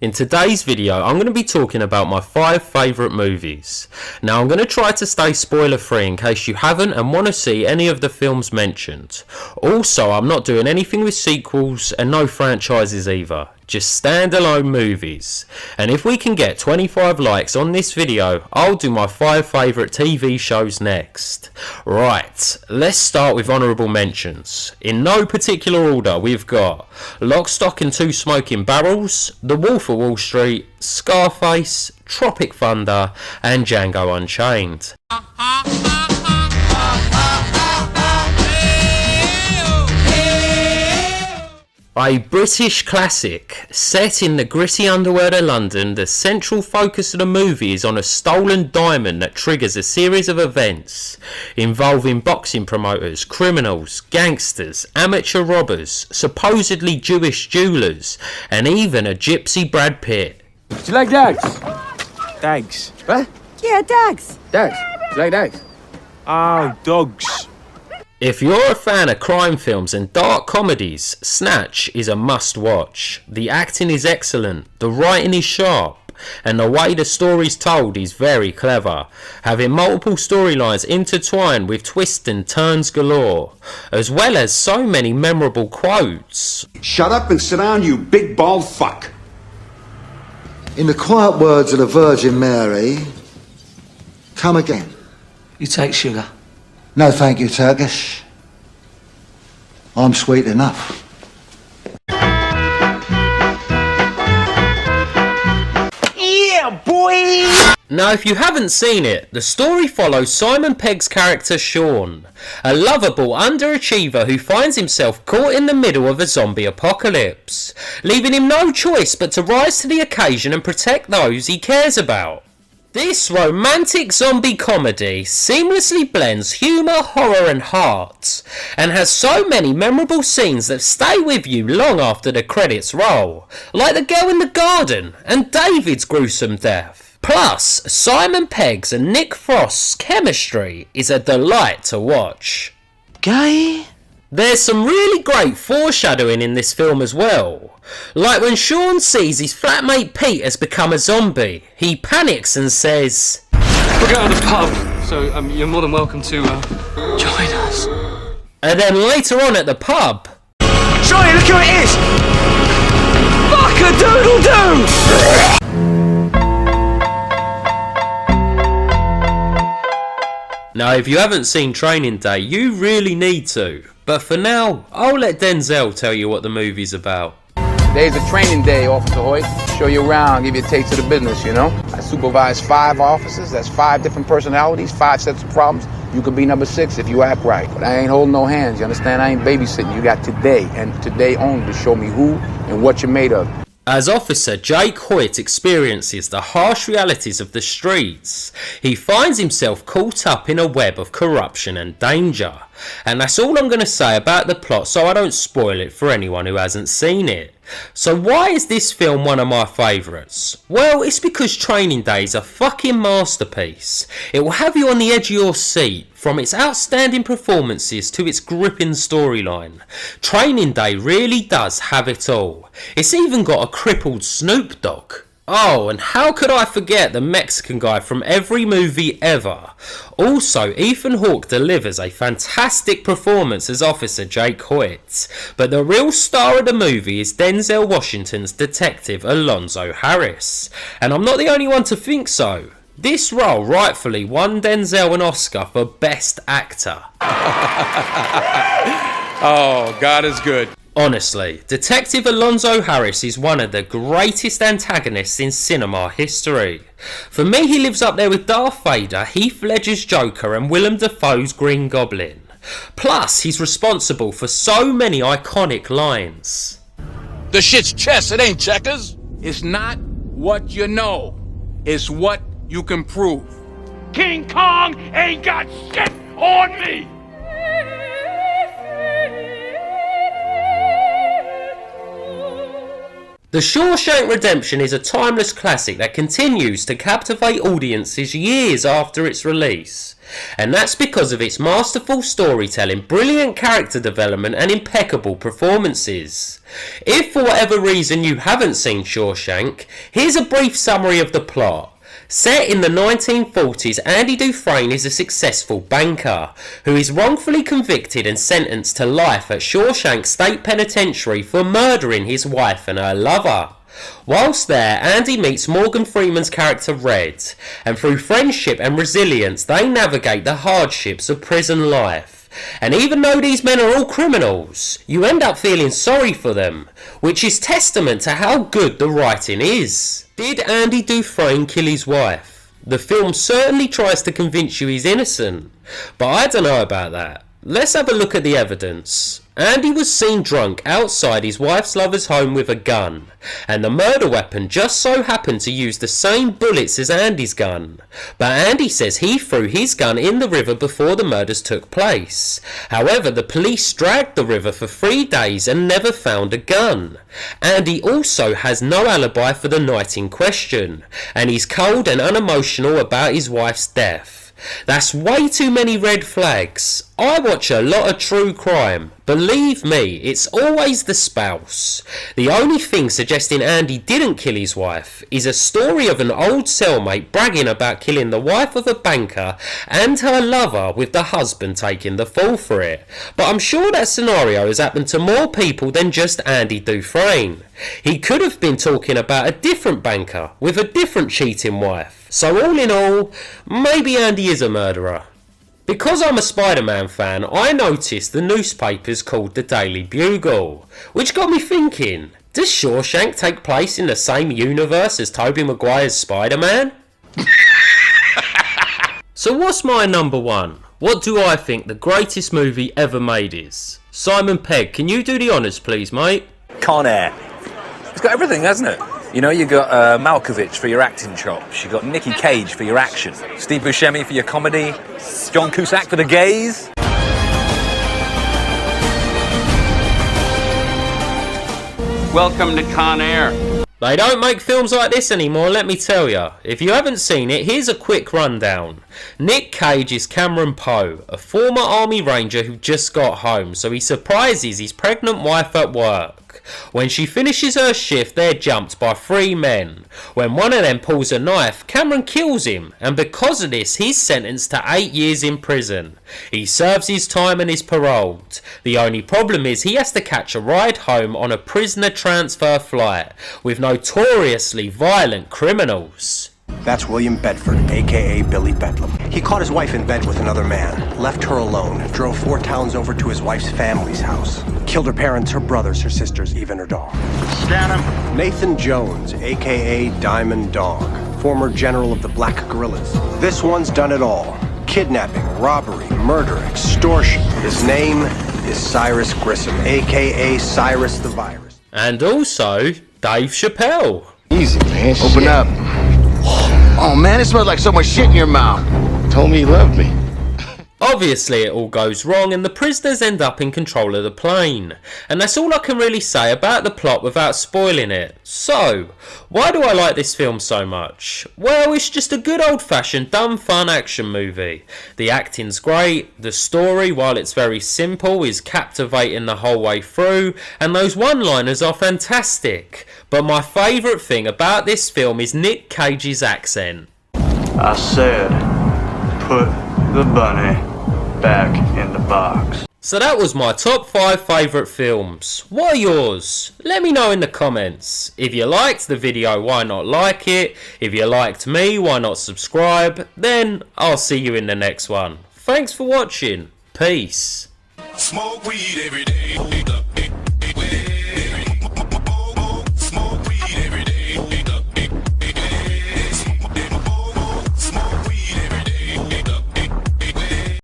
In today's video, I'm going to be talking about my 5 favourite movies. Now, I'm going to try to stay spoiler free in case you haven't and want to see any of the films mentioned. Also, I'm not doing anything with sequels and no franchises either. Just standalone movies. And if we can get 25 likes on this video, I'll do my 5 favourite TV shows next. Right, let's start with honourable mentions. In no particular order, we've got Lock, Stock and Two Smoking Barrels, The Wolf of Wall Street, Scarface, Tropic Thunder and Django Unchained. A British classic, set in the gritty underworld of London, the central focus of the movie is on a stolen diamond that triggers a series of events involving boxing promoters, criminals, gangsters, amateur robbers, supposedly Jewish jewellers, and even a gypsy Brad Pitt. Do you like dags? Dags? What? Yeah, dags. Dags? Do you like dags? Oh, dogs. If you're a fan of crime films and dark comedies, Snatch is a must-watch. The acting is excellent, the writing is sharp, and the way the story's told is very clever, having multiple storylines intertwined with twists and turns galore, as well as so many memorable quotes. Shut up and sit down, you big bald fuck. In the quiet words of the Virgin Mary, come again. You take sugar? No, thank you, Turkish. I'm sweet enough. Yeah, boy! Now, if you haven't seen it, the story follows Simon Pegg's character Sean, a lovable underachiever who finds himself caught in the middle of a zombie apocalypse, leaving him no choice but to rise to the occasion and protect those he cares about. This romantic zombie comedy seamlessly blends humour, horror and heart, and has so many memorable scenes that stay with you long after the credits roll, like the girl in the garden and David's gruesome death. Plus, Simon Pegg's and Nick Frost's chemistry is a delight to watch. Gay? There's some really great foreshadowing in this film as well. Like when Sean sees his flatmate Pete has become a zombie, he panics and says, We're going to the pub, so you're more than welcome to join us. And then later on at the pub, Johnny, look who it is! Fuck-a-doodle-doo! Now if you haven't seen Training Day, you really need to. But for now, I'll let Denzel tell you what the movie's about. Today's a training day, Officer Hoyt. Show you around, give you a taste of the business, you know? I supervise 5 officers, that's 5 different personalities, 5 sets of problems. You could be number 6 if you act right. But I ain't holding no hands, you understand? I ain't babysitting. You got today, and today only, to show me who and what you're made of. As Officer Jake Hoyt experiences the harsh realities of the streets, he finds himself caught up in a web of corruption and danger. And that's all I'm going to say about the plot, so I don't spoil it for anyone who hasn't seen it. So why is this film one of my favourites? Well, it's because Training Day is a fucking masterpiece. It will have you on the edge of your seat, from its outstanding performances to its gripping storyline. Training Day really does have it all. It's even got a crippled Snoop Dogg. Oh, and how could I forget the Mexican guy from every movie ever? Also, Ethan Hawke delivers a fantastic performance as Officer Jake Hoyt, but the real star of the movie is Denzel Washington's detective Alonzo Harris, and I'm not the only one to think so. This role rightfully won Denzel an Oscar for Best Actor. Oh, God is good. Honestly, Detective Alonzo Harris is one of the greatest antagonists in cinema history. For me, he lives up there with Darth Vader, Heath Ledger's Joker and Willem Dafoe's Green Goblin. Plus, he's responsible for so many iconic lines. The shit's chess, it ain't checkers. It's not what you know, it's what you can prove. King Kong ain't got shit on me! The Shawshank Redemption is a timeless classic that continues to captivate audiences years after its release. And that's because of its masterful storytelling, brilliant character development and impeccable performances. If for whatever reason you haven't seen Shawshank, here's a brief summary of the plot. Set in the 1940s, Andy Dufresne is a successful banker who is wrongfully convicted and sentenced to life at Shawshank State Penitentiary for murdering his wife and her lover. Whilst there, Andy meets Morgan Freeman's character Red, and through friendship and resilience they navigate the hardships of prison life. And even though these men are all criminals, you end up feeling sorry for them, which is testament to how good the writing is. Did Andy Dufresne kill his wife? The film certainly tries to convince you he's innocent, but I don't know about that. Let's have a look at the evidence. Andy was seen drunk outside his wife's lover's home with a gun, and the murder weapon just so happened to use the same bullets as Andy's gun. But Andy says he threw his gun in the river before the murders took place. However, the police dragged the river for 3 days and never found a gun. Andy also has no alibi for the night in question, and he's cold and unemotional about his wife's death. That's way too many red flags. I watch a lot of true crime. Believe me, it's always the spouse. The only thing suggesting Andy didn't kill his wife is a story of an old cellmate bragging about killing the wife of a banker and her lover, with the husband taking the fall for it. But I'm sure that scenario has happened to more people than just Andy Dufresne. He could have been talking about a different banker with a different cheating wife. So all in all, maybe Andy is a murderer. Because I'm a Spider-Man fan, I noticed the newspaper's called the Daily Bugle, which got me thinking, does Shawshank take place in the same universe as Tobey Maguire's Spider-Man? So what's my number one? What do I think the greatest movie ever made is? Simon Pegg, can you do the honours please, mate? Con Air. It's got everything, hasn't it? You know, you got Malkovich for your acting chops, you got Nicky Cage for your action, Steve Buscemi for your comedy, John Cusack for the gays. Welcome to Con Air. They don't make films like this anymore, let me tell ya. If you haven't seen it, here's a quick rundown. Nick Cage is Cameron Poe, a former army ranger who just got home, so he surprises his pregnant wife at work. When she finishes her shift, they're jumped by 3 men. When one of them pulls a knife, Cameron kills him, and because of this, he's sentenced to 8 years in prison. He serves his time and is paroled. The only problem is he has to catch a ride home on a prisoner transfer flight with notoriously violent criminals. That's William Bedford, a.k.a. Billy Bedlam. He caught his wife in bed with another man, left her alone, drove 4 towns over to his wife's family's house, killed her parents, her brothers, her sisters, even her dog. Scan him. Nathan Jones, a.k.a. Diamond Dog, former general of the Black Guerrillas. This one's done it all. Kidnapping, robbery, murder, extortion. His name is Cyrus Grissom, a.k.a. Cyrus the Virus. And also, Dave Chappelle. Easy, man. Open up. Oh man, it smells like so much shit in your mouth. Told me he loved me. Obviously it all goes wrong and the prisoners end up in control of the plane. And that's all I can really say about the plot without spoiling it. So, why do I like this film so much? Well, it's just a good old-fashioned dumb fun action movie. The acting's great, the story, while it's very simple, is captivating the whole way through, and those one-liners are fantastic. But my favourite thing about this film is Nick Cage's accent. I said, put the bunny back in the box. So that was my top 5 favourite films. What are yours? Let me know in the comments. If you liked the video, why not like it? If you liked me, why not subscribe? Then I'll see you in the next one. Thanks for watching. Peace. Smoke weed every day.